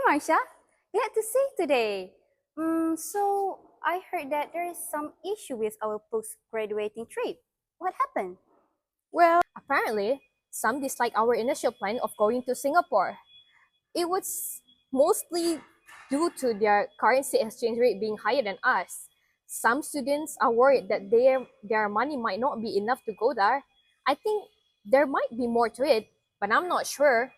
Marsha. Glad to see you today. So I heard that there is some issue with our post-graduating trip. What happened? Well, apparently, some dislike our initial plan of going to Singapore. It was mostly due to their currency exchange rate being higher than us. Some students are worried that their money might not be enough to go there. I think there might be more to it, but I'm not sure.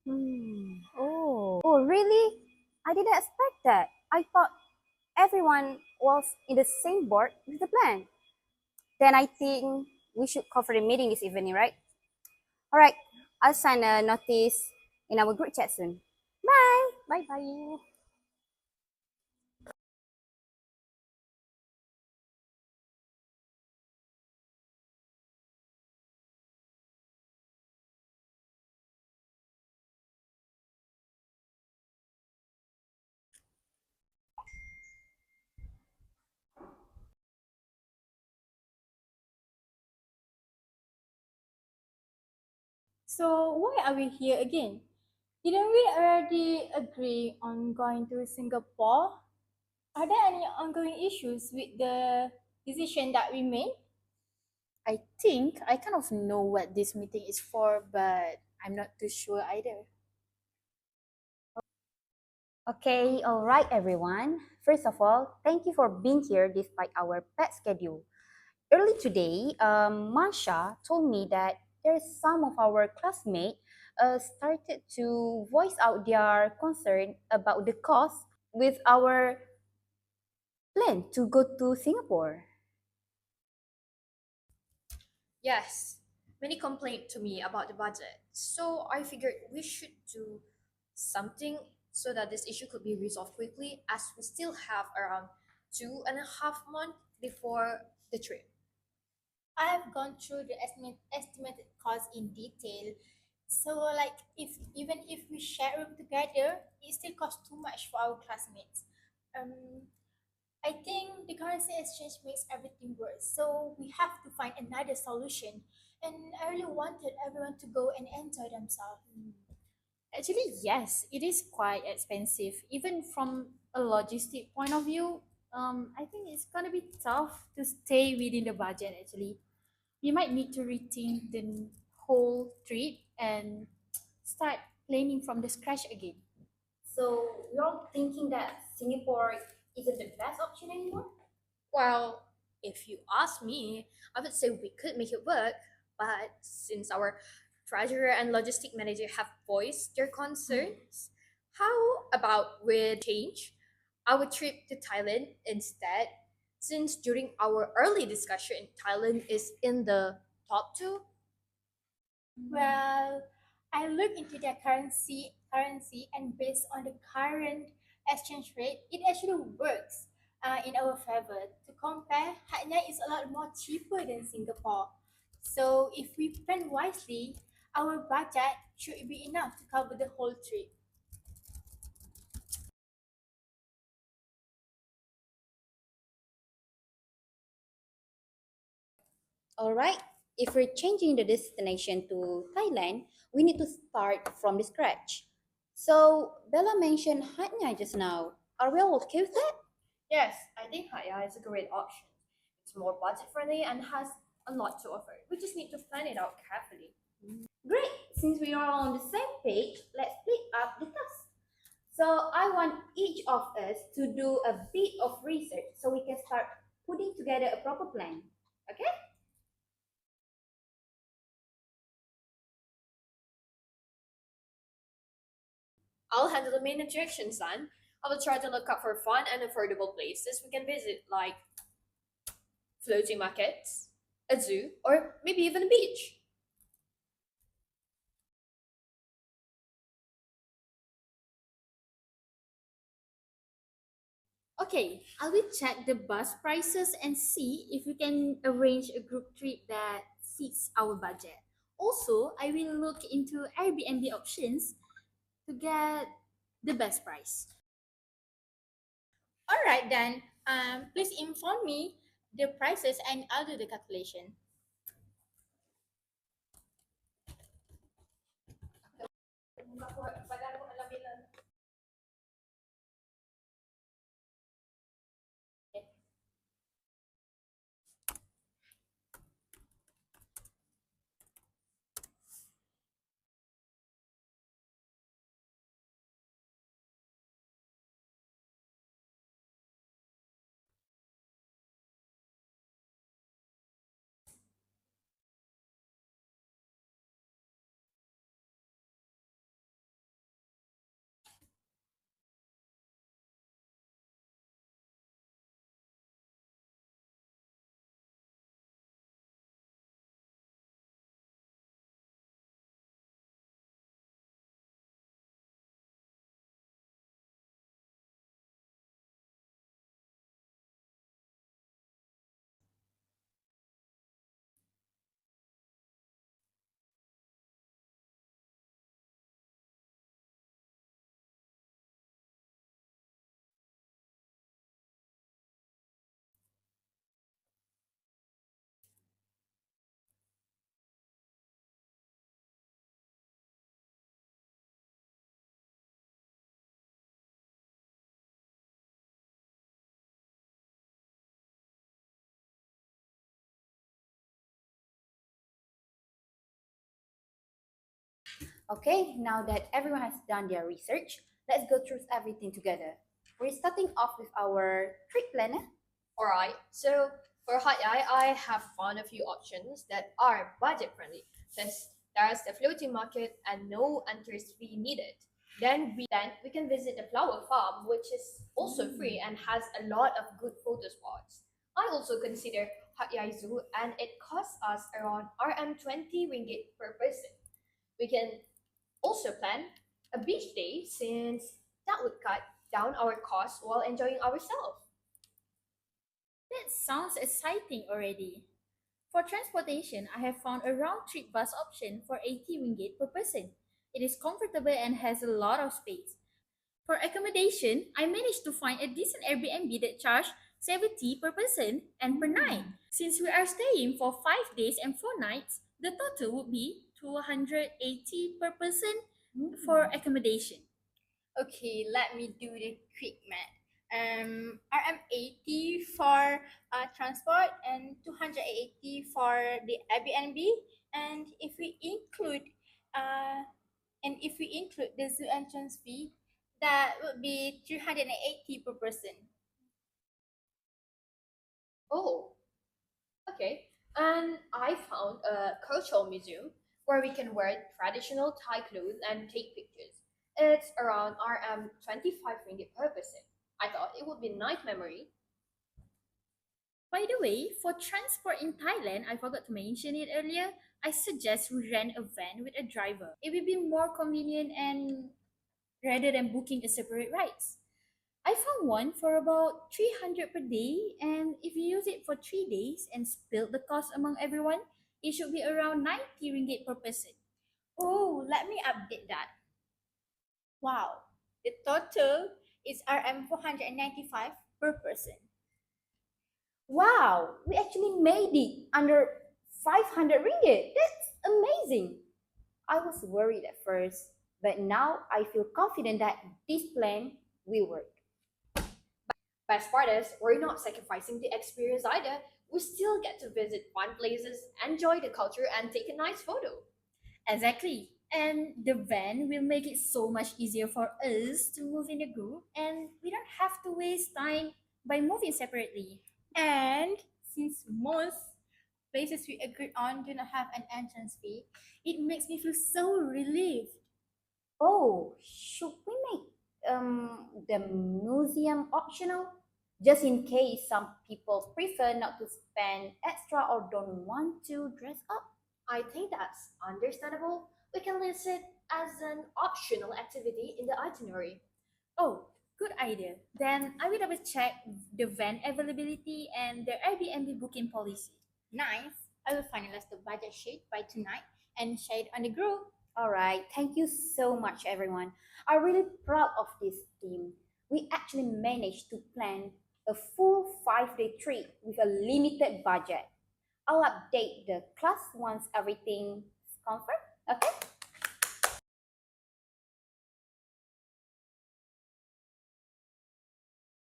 Oh, really? I didn't expect that. I thought everyone was in the same boat with the plan. Then I think we should cover the meeting this evening, right? All right, I'll send a notice in our group chat soon. Bye. Bye bye. So why are we here again? Didn't we already agree on going to Singapore? Are there any ongoing issues with the decision that we made? I think I kind of know what this meeting is for, but I'm not too sure either. Okay, all right, everyone. First of all, thank you for being here despite our packed schedule. Early today, Marsha told me that there's some of our classmates started to voice out their concern about the cost with our plan to go to Singapore. Yes, many complained to me about the budget. So I figured we should do something so that this issue could be resolved quickly as we still have around 2.5 months before the trip. I've gone through the estimated cost in detail. So like if even if we share room together, it still costs too much for our classmates. Um, I think the currency exchange makes everything worse. So we have to find another solution. And I really wanted everyone to go and enjoy themselves. Actually, yes, it is quite expensive. Even from a logistic point of view, I think it's gonna be tough to stay within the budget actually. We might need to rethink the whole trip and start planning from the scratch again. So you're thinking that Singapore isn't the best option anymore? Well, if you ask me, I would say we could make it work, but since our treasurer and logistic manager have voiced their concerns, how about we change our trip to Thailand instead? Since during our early discussion, Thailand is in the top two. Well, I looked into their currency, and based on the current exchange rate, it actually works in our favor. To compare, Hainan is a lot more cheaper than Singapore. So if we plan wisely, our budget should be enough to cover the whole trip. All right, if we're changing the destination to Thailand, we need to start from the scratch. So Bella mentioned Hatnya just now. Are we all okay with that? Yes, I think Haya is a great option. It's more budget friendly and has a lot to offer. We just need to plan it out carefully. Great. Since we are all on the same page, let's split up the task. So I want each of us to do a bit of research so we can start putting together a proper plan. Okay? I'll handle the main attractions then. I will try to look up for fun and affordable places we can visit, like floating markets, a zoo, or maybe even a beach. Okay, I will check the bus prices and see if we can arrange a group trip that fits our budget. Also, I will look into Airbnb options to get the best price. All right then. Please inform me the prices and I'll do the calculation. Okay, now that everyone has done their research, let's go through everything together. We're starting off with our trip planner. Alright, so for Hat Yai, I have found a few options that are budget friendly, since there's the floating market and no entrance fee needed. Then we can visit the flower farm, which is also free and has a lot of good photo spots. I also consider Hat Yai Zoo, and it costs us around RM 20 ringgit per person. We can also plan a beach day, since that would cut down our costs while enjoying ourselves. That sounds exciting already. For transportation, I have found a round trip bus option for 80 ringgit per person. It is comfortable and has a lot of space. For accommodation, I managed to find a decent Airbnb that charged 70 per person and per night. Since we are staying for 5 days and 4 nights, the total would be 280 per person for accommodation. Okay, let me do the quick math. RM 80 for transport and 280 for the Airbnb. And uh, if we include the zoo entrance fee, that would be 380 per person. Oh, okay. And I found a cultural museum where we can wear traditional Thai clothes and take pictures. It's around RM 25 ringgit per person. I thought it would be a nice memory. By the way, for transport in Thailand, I forgot to mention it earlier. I suggest we rent a van with a driver. It will be more convenient and rather than booking a separate rides. I found one for about 300 per day, and if you use it for 3 days and split the cost among everyone, it should be around 90 ringgit per person. Oh, let me update that. Wow, the total is RM 495 per person. Wow, we actually made it under 500 ringgit. That's amazing. I was worried at first, but now I feel confident that this plan will work. Best part is, we're not sacrificing the experience either. We still get to visit fun places, enjoy the culture, and take a nice photo. Exactly. And the van will make it so much easier for us to move in a group, and we don't have to waste time by moving separately. And since most places we agreed on do not have an entrance fee, it makes me feel so relieved. Oh, should we make the museum optional? Just in case some people prefer not to spend extra or don't want to dress up. I think that's understandable. We can list it as an optional activity in the itinerary. Oh, good idea. Then I will double check the van availability and the Airbnb booking policy. Nice. I will finalize the budget sheet by tonight and share it on the group. All right, thank you so much, everyone. I'm really proud of this team. We actually managed to plan a full 5 day trip with a limited budget. I'll update the class once everything's confirmed. Okay?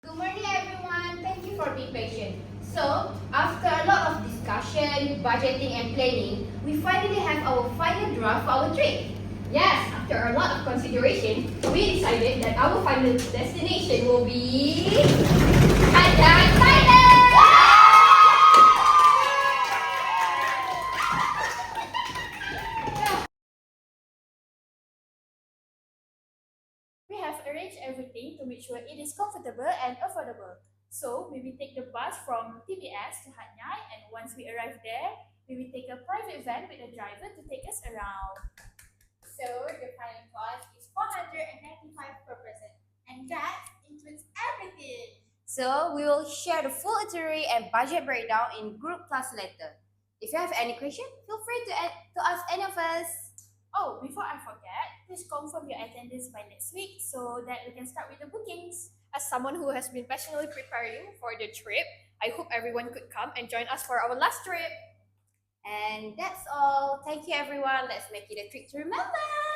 Good morning, everyone. Thank you for being patient. So, after a lot of discussion, budgeting, and planning, we finally have our final draft for our trip. Yes, after a lot of consideration, we decided that our final destination will be Hanoi, Thailand. We have arranged everything to make sure it is comfortable and affordable. So we will take the bus from TBS to Hat Yai, and once we arrive there, we will take a private van with a driver to take us around. So the final cost is 495 per person, and that includes everything. So we will share the full itinerary and budget breakdown in group class later. If you have any question, feel free to ask any of us. Oh, before I forget, please confirm your attendance by next week so that we can start with the bookings. As someone who has been passionately preparing for the trip, I hope everyone could come and join us for our last trip. And that's all. Thank you, everyone. Let's make it a trip to remember.